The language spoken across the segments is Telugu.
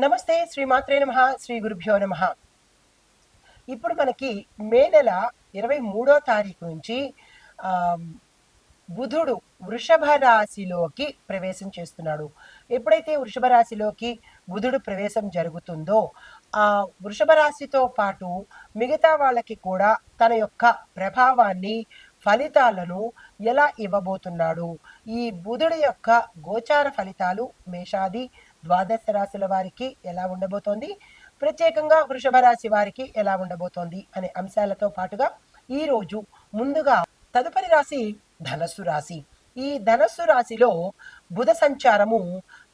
నమస్తే శ్రీమాత్రే నమః శ్రీ గురుభ్యో నమః. ఇప్పుడు మనకి మే నెల 23వ తారీఖు నుంచి ఆహ్, బుధుడు వృషభ రాశిలోకి ప్రవేశం చేస్తున్నాడు. ఎప్పుడైతే వృషభ రాశిలోకి బుధుడు ప్రవేశం జరుగుతుందో, ఆ వృషభ రాశితో పాటు మిగతా వాళ్ళకి కూడా తన యొక్క ప్రభావాన్ని, ఫలితాలను ఎలా ఇవ్వబోతున్నాడు? ఈ బుధుడి యొక్క గోచార ఫలితాలు మేషాది, ద్వాదశ రాశుల వారికి ఎలా ఉండబోతోంది? ప్రత్యేకంగా వృషభ రాశి వారికి ఎలా ఉండబోతోంది? అనే అంశాలతో పాటుగా ఈరోజు ముందుగా తదుపరి రాశి ధనస్సు రాశి. ఈ ధనస్సు రాశిలో బుధ సంచారము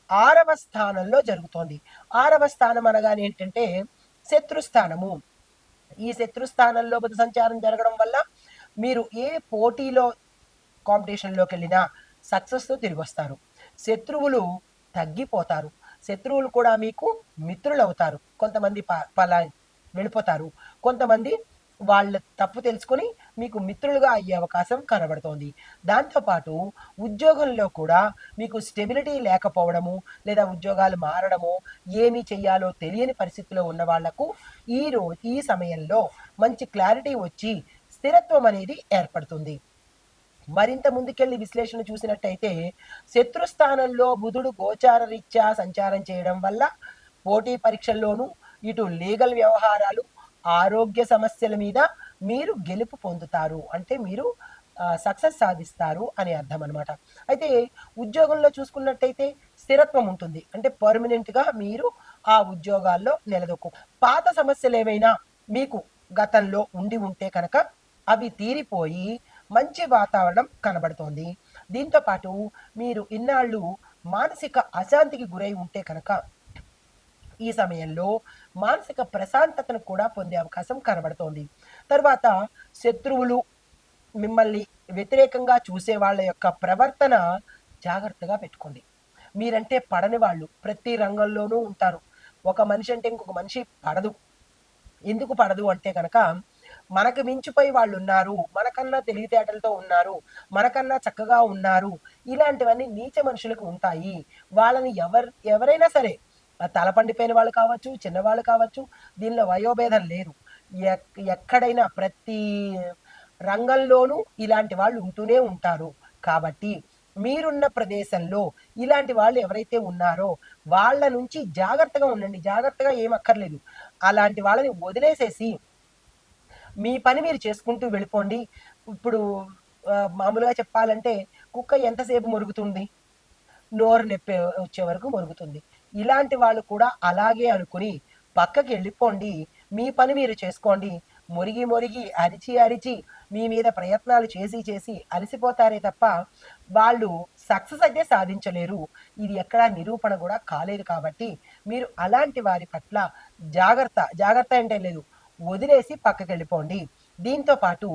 6వ స్థానంలో జరుగుతోంది. 6వ స్థానం అనగానే ఏంటంటే శత్రుస్థానము. ఈ శత్రుస్థానంలో బుధ సంచారం జరగడం వల్ల మీరు ఏ పోటీలో కాంపిటీషన్లోకి వెళ్ళినా సక్సెస్తో తిరిగి వస్తారు. శత్రువులు తగ్గిపోతారు. శత్రువులు కూడా మీకు మిత్రులు అవుతారు. కొంతమంది పలా వెళ్ళిపోతారు. కొంతమంది వాళ్ళ తప్పు తెలుసుకొని మీకు మిత్రులుగా అయ్యే అవకాశం కనబడుతోంది. దాంతోపాటు ఉద్యోగంలో కూడా మీకు స్టెబిలిటీ లేకపోవడము, లేదా ఉద్యోగాలు మారడము, ఏమి చెయ్యాలో తెలియని పరిస్థితిలో ఉన్న వాళ్లకు ఈ సమయంలో మంచి క్లారిటీ వచ్చి స్థిరత్వం అనేది ఏర్పడుతుంది. మరింత ముందుకెళ్ళి విశ్లేషణ చూసినట్టయితే శత్రుస్థానంలో బుధుడు గోచార రీత్యా సంచారం చేయడం వల్ల పోటీ పరీక్షల్లోనూ, ఇటు లీగల్ వ్యవహారాలు, ఆరోగ్య సమస్యల మీద మీరు గెలుపు పొందుతారు. అంటే మీరు సక్సెస్ సాధిస్తారు అని అర్థం అనమాట. అయితే ఉద్యోగంలో చూసుకున్నట్టయితే స్థిరత్వం ఉంటుంది. అంటే పర్మనెంట్గా మీరు ఆ ఉద్యోగాల్లో నిలదొక్కు. పాత సమస్యలు ఏవైనా మీకు గతంలో ఉండి ఉంటే కనుక అవి తీరిపోయి మంచి వాతావరణం కనబడుతోంది. దీంతో పాటు మీరు ఇన్నాళ్ళు మానసిక అశాంతికి గురై ఉంటే కనుక ఈ సమయంలో మానసిక ప్రశాంతతను కూడా పొందే అవకాశం కనబడుతోంది. తర్వాత శత్రువులు, మిమ్మల్ని వ్యతిరేకంగా చూసే వాళ్ళ యొక్క ప్రవర్తన జాగ్రత్తగా పెట్టుకోండి. మీరంటే పడని వాళ్ళు ప్రతి రంగంలోనూ ఉంటారు. ఒక మనిషి అంటే ఇంకొక మనిషి పడదు. ఎందుకు పడదు అంటే కనుక మనకు మించిపోయి వాళ్ళు ఉన్నారు, మనకన్నా తెలివితేటలతో ఉన్నారు, మనకన్నా చక్కగా ఉన్నారు, ఇలాంటివన్నీ నీచ మనుషులకు ఉంటాయి. వాళ్ళని ఎవరైనా సరే తల పండిపోయిన వాళ్ళు కావచ్చు, చిన్నవాళ్ళు కావచ్చు, దీనిలో వయోభేదం లేదు. ఎక్కడైనా ప్రతి రంగంలోనూ ఇలాంటి వాళ్ళు ఉంటూనే ఉంటారు. కాబట్టి మీరున్న ప్రదేశంలో ఇలాంటి వాళ్ళు ఎవరైతే ఉన్నారో వాళ్ళ నుంచి జాగ్రత్తగా ఉండండి. జాగ్రత్తగా ఏం అక్కర్లేదు. అలాంటి వాళ్ళని వదిలేసేసి మీ పని మీరు చేసుకుంటూ వెళ్ళిపోండి. ఇప్పుడు మామూలుగా చెప్పాలంటే కుక్క ఎంతసేపు మొరుగుతుంది? నోరు నొప్పి వచ్చే వరకు మొరుగుతుంది. ఇలాంటి వాళ్ళు కూడా అలాగే అనుకుని పక్కకి వెళ్ళిపోండి. మీ పని మీరు చేసుకోండి. మొరిగి మొరిగి, అరిచి అరిచి మీ మీద ప్రయత్నాలు చేసి చేసి అలసిపోతారే తప్ప వాళ్ళు సక్సెస్ అయితే సాధించలేరు. ఇది ఎక్కడా నిరూపణ కూడా కాలేదు. కాబట్టి మీరు అలాంటి వారి పట్ల జాగ్రత్త అంటే లేదు, వదిలేసి పక్కకి వెళ్ళిపోండి. దీంతో పాటు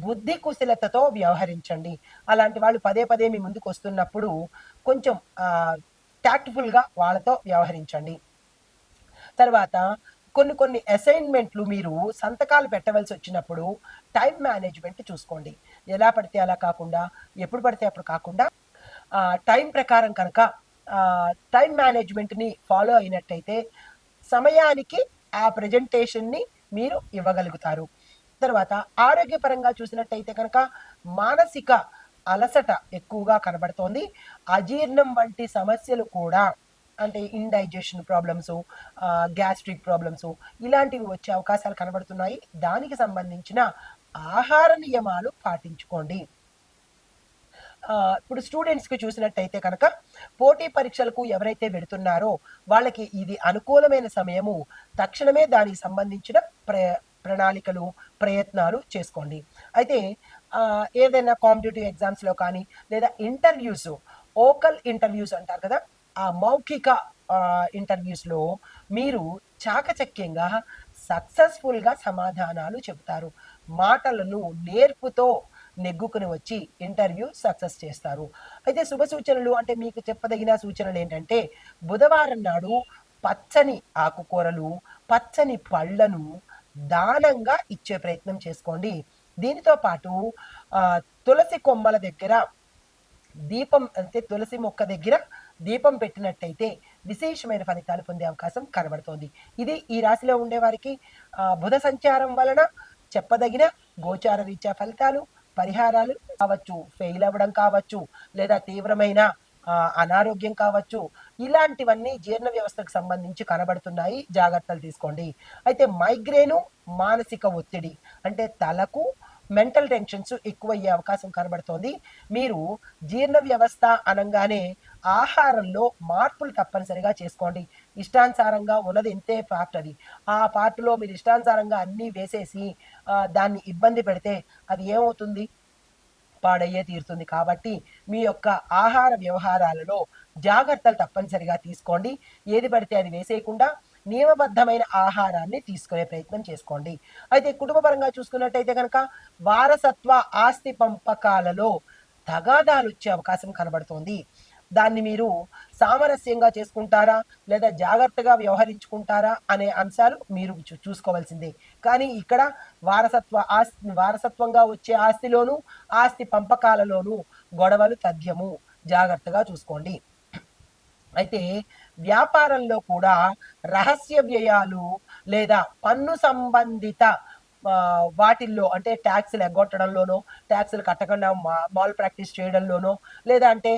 బుద్ధి కుశలతతో వ్యవహరించండి. అలాంటి వాళ్ళు పదే పదే మీ ముందుకు వస్తున్నప్పుడు కొంచెం టాక్ట్ఫుల్గా వాళ్ళతో వ్యవహరించండి. తర్వాత కొన్ని అసైన్మెంట్లు మీరు సంతకాలు పెట్టవలసి వచ్చినప్పుడు టైం మేనేజ్మెంట్ చూసుకోండి. ఎలా పడితే అలా కాకుండా, ఎప్పుడు పడితే అప్పుడు కాకుండా టైం ప్రకారం కనుక టైం మేనేజ్మెంట్ని ఫాలో అయినట్టయితే సమయానికి ఆ ప్రజెంటేషన్ని మీరు ఇవ్వగలుగుతారు. తర్వాత ఆరోగ్యపరంగా చూసినట్టయితే కనుక మానసిక అలసట ఎక్కువగా కనబడుతోంది. అజీర్ణం వంటి సమస్యలు కూడా, అంటే ఇండైజెషన్ ప్రాబ్లమ్స్, గ్యాస్ట్రిక్ ప్రాబ్లమ్స్ ఇలాంటివి వచ్చే అవకాశాలు కనబడుతున్నాయి. దానికి సంబంధించిన ఆహార నియమాలు పాటించుకోండి. ఇప్పుడు స్టూడెంట్స్కి చూసినట్టయితే కనుక పోటీ పరీక్షలకు ఎవరైతే వెడుతున్నారో వాళ్ళకి ఇది అనుకూలమైన సమయము. తక్షణమే దానికి సంబంధించిన ప్రణాళికలు, ప్రయత్నాలు చేసుకోండి. అయితే ఏదైనా కాంపిటేటివ్ ఎగ్జామ్స్లో కానీ, లేదా ఇంటర్వ్యూస్, ఓకల్ ఇంటర్వ్యూస్ అంటారు కదా, ఆ మౌఖిక ఇంటర్వ్యూస్లో మీరు చాకచక్యంగా సక్సెస్ఫుల్గా సమాధానాలు చెబుతారు. మాటలను నేర్పుతో నెగ్గుకుని వచ్చి ఇంటర్వ్యూ సక్సెస్ చేస్తారు. అయితే శుభ సూచనలు అంటే మీకు చెప్పదగిన సూచనలు ఏంటంటే బుధవారం నాడు పచ్చని ఆకుకూరలు, పచ్చని పళ్ళను దానంగా ఇచ్చే ప్రయత్నం చేసుకోండి. దీనితో పాటు తులసి కొమ్మల దగ్గర దీపం, అంటే తులసి మొక్క దగ్గర దీపం పెట్టినట్టయితే విశేషమైన ఫలితాలు పొందే అవకాశం కనబడుతోంది. ఇది ఈ రాశిలో ఉండేవారికి బుధ సంచారం వలన చెప్పదగిన గోచార రీత్యా ఫలితాలు, పరిహారాలు కావచ్చు, ఫెయిల్ అవ్వడం కావచ్చు, లేదా తీవ్రమైన అనారోగ్యం కావచ్చు, ఇలాంటివన్నీ జీర్ణ వ్యవస్థకు సంబంధించి కనబడుతున్నాయి. జాగ్రత్తలు తీసుకోండి. అయితే మైగ్రేను, మానసిక ఒత్తిడి అంటే తలకు మెంటల్ టెన్షన్స్ ఎక్కువయ్యే అవకాశం కనబడుతోంది. మీరు జీర్ణ వ్యవస్థ అనంగానే ఆహారంలో మార్పులు తప్పనిసరిగా చేసుకోండి. ఇష్టానుసారంగా ఉన్నది ఇంతే పార్ట్ అది. ఆ పార్ట్‌లో మీరు ఇష్టానుసారంగా అన్నీ వేసేసి దాన్ని ఇబ్బంది పెడితే అది ఏమవుతుంది? పాడయ్యే తీరుతుంది. కాబట్టి మీ యొక్క ఆహార వ్యవహారాలలో జాగ్రత్తలు తప్పనిసరిగా తీసుకోండి. ఏది పడితే అది వేసేయకుండా నియమబద్ధమైన ఆహారాన్ని తీసుకునే ప్రయత్నం చేసుకోండి. అయితే కుటుంబ పరంగా చూసుకున్నట్టయితే కనుక వారసత్వ ఆస్తి పంపకాలలో తగాదాలొచ్చే అవకాశం కనబడుతోంది. దాన్ని మీరు సామరస్యంగా చేసుకుంటారా? లేదా జాగ్రత్తగా వ్యవహరించుకుంటారా? అనే అంశాలు మీరు చూసుకోవాల్సిందే. కానీ ఇక్కడ వారసత్వంగా వచ్చే ఆస్తిలోనూ, ఆస్తి పంపకాలలోనూ గొడవలు తథ్యము. జాగ్రత్తగా చూసుకోండి. అయితే వ్యాపారంలో కూడా రహస్య వ్యయాలు లేదా పన్ను సంబంధిత వాటిల్లో అంటే ట్యాక్స్‌లు ఎగ్గొట్టడంలోనో, ట్యాక్స్‌లు కట్టకుండా మాల్ ప్రాక్టీస్ చేయడంలోనో, లేదా అంటే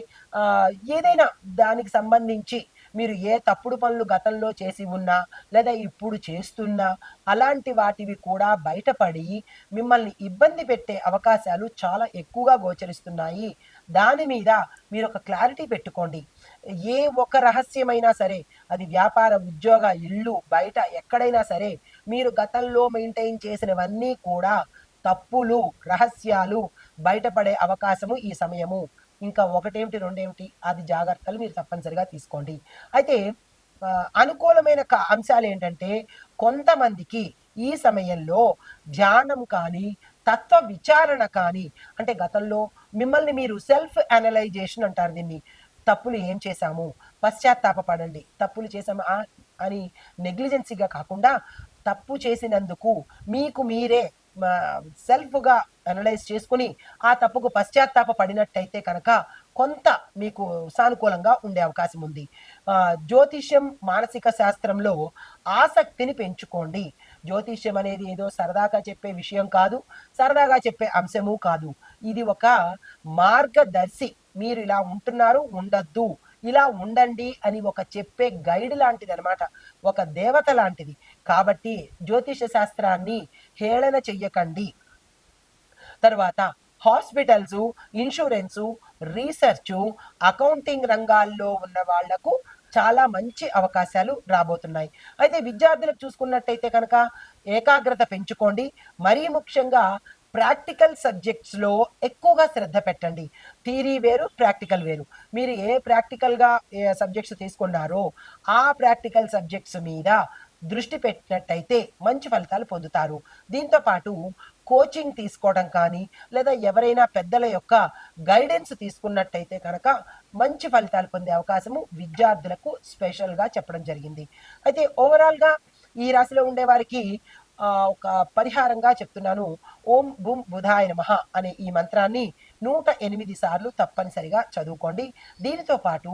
ఏదైనా దానికి సంబంధించి మీరు ఏ తప్పుడు పనులు గతంలో చేసి ఉన్నా, లేదా ఇప్పుడు చేస్తున్నా, అలాంటి వాటివి కూడా బయటపడి మిమ్మల్ని ఇబ్బంది పెట్టే అవకాశాలు చాలా ఎక్కువగా గోచరిస్తున్నాయి. దాని మీద మీరొక క్లారిటీ పెట్టుకోండి. ఏ ఒక రహస్యమైనా సరే, అది వ్యాపార, ఉద్యోగ, ఇల్లు, బయట ఎక్కడైనా సరే, మీరు గతంలో మెయింటైన్ చేసినవన్నీ కూడా తప్పులు, రహస్యాలు బయటపడే అవకాశము ఈ సమయము. ఇంకా ఒకటేమిటి, రెండేమిటి అది జాగ్రత్తలు మీరు తప్పనిసరిగా తీసుకోండి. అయితే అనుకూలమైన అంశాలేంటంటే కొంతమందికి ఈ సమయంలో ధ్యానం కానీ, తత్వ విచారణ కానీ అంటే గతంలో మిమ్మల్ని మీరు సెల్ఫ్ అనలైజేషన్ అంటారు దీన్ని. తప్పులు ఏం చేశాము? పశ్చాత్తాపపడండి. తప్పులు చేశామా అని నెగ్లిజెన్సీగా కాకుండా తప్పు చేసినందుకు మీకు మీరే సెల్ఫ్‌గా అనలైజ్ చేసుకొని ఆ తప్పుకు పశ్చాత్తాప పడినట్టయితే కనుక కొంత మీకు సానుకూలంగా ఉండే అవకాశం ఉంది. జ్యోతిష్యం, మానసిక శాస్త్రంలో ఆసక్తిని పెంచుకోండి. జ్యోతిష్యం అనేది ఏదో సరదాగా చెప్పే విషయం కాదు. సరదాగా చెప్పే అంశము కాదు. ఇది ఒక మార్గదర్శి. మీరు ఇలా ఉంటున్నారు, ఉండొద్దు. ఇలా ఉండండి అని ఒక చెప్పే గైడ్ లాంటిదనమాట. ఒక దేవత లాంటిది. కాబట్టి జ్యోతిష శాస్త్రాన్ని హేళన చెయ్యకండి. తర్వాత హాస్పిటల్సు, ఇన్సూరెన్సు, రీసెర్చు, అకౌంటింగ్ రంగాల్లో ఉన్న వాళ్లకు చాలా మంచి అవకాశాలు రాబోతున్నాయి. అయితే విద్యార్థులకు చూసుకున్నట్టయితే కనుక ఏకాగ్రత పెంచుకోండి. మరీ ముఖ్యంగా ప్రాక్టికల్ సబ్జెక్ట్స్‌లో ఎక్కువగా శ్రద్ధ పెట్టండి. థియరీ వేరు, ప్రాక్టికల్ వేరు. మీరు ఏ ప్రాక్టికల్‌గా సబ్జెక్ట్స్ తీసుకున్నారో ఆ ప్రాక్టికల్ సబ్జెక్ట్స్ మీద దృష్టి పెట్టినట్టయితే మంచి ఫలితాలు పొందుతారు. దీంతో పాటు కోచింగ్ తీసుకోవడం కానీ, లేదా ఎవరైనా పెద్దల యొక్క గైడెన్స్ తీసుకున్నట్టయితే కనుక మంచి ఫలితాలు పొందే అవకాశము విద్యార్థులకు స్పెషల్‌గా చెప్పడం జరిగింది. అయితే ఓవరాల్‌గా ఈ రాశిలో ఉండేవారికి ఒక పరిహారంగా చెప్తున్నాను. ఓం బుం బుధాయ నమః అనే ఈ మంత్రాన్ని 108 సార్లు తప్పనిసరిగా చదువుకోండి. దీనితో పాటు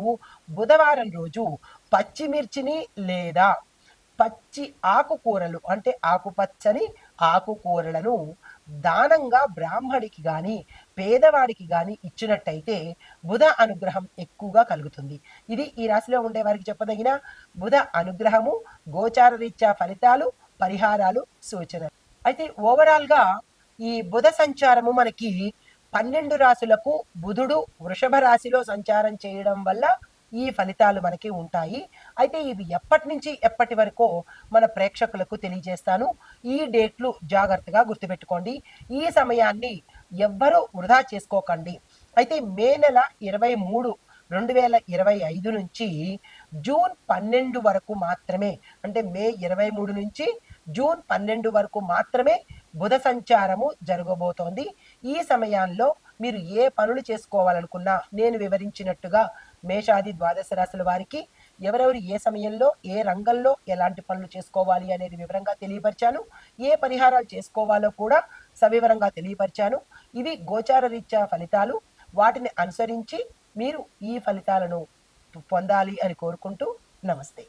బుధవారం రోజు పచ్చిమిర్చిని లేదా పచ్చి ఆకుకూరలు అంటే ఆకుపచ్చని ఆకుకూరలను దానంగా బ్రాహ్మడికి గాని, పేదవాడికి గాని ఇచ్చినట్టయితే బుధ అనుగ్రహం ఎక్కువగా కలుగుతుంది. ఇది ఈ రాశిలో ఉండే వారికి చెప్పదగిన బుధ అనుగ్రహము, గోచార రీత్యా ఫలితాలు, పరిహారాలు, సూచనలు. అయితే ఓవరాల్‌గా ఈ బుధ సంచారము మనకి 12 రాశులకు బుధుడు వృషభ రాశిలో సంచారం చేయడం వల్ల ఈ ఫలితాలు మనకి ఉంటాయి. అయితే ఇవి ఎప్పటి నుంచి ఎప్పటి వరకో మన ప్రేక్షకులకు తెలియజేస్తాను. ఈ డేట్లు జాగ్రత్తగా గుర్తుపెట్టుకోండి. ఈ సమయాన్ని ఎవ్వరూ వృధా చేసుకోకండి. అయితే మే నెల 23, 2025 నుంచి జూన్ 12 వరకు మాత్రమే, అంటే మే 23 నుంచి జూన్ 12 వరకు మాత్రమే బుధ సంచారము జరగబోతోంది. ఈ సమయాల్లో మీరు ఏ పనులు చేసుకోవాలనుకున్నా నేను వివరించినట్టుగా మేషాది ద్వాదశ రాశుల వారికి ఎవరెవరు ఏ సమయంలో ఏ రంగంలో ఎలాంటి పనులు చేసుకోవాలి అనేది వివరంగా తెలియపరిచాను. ఏ పరిహారాలు చేసుకోవాలో కూడా సవివరంగా తెలియపరిచాను. ఇవి గోచార రీత్యా ఫలితాలు. వాటిని అనుసరించి మీరు ఈ ఫలితాలను పొందాలి అని కోరుకుంటూ నమస్తే.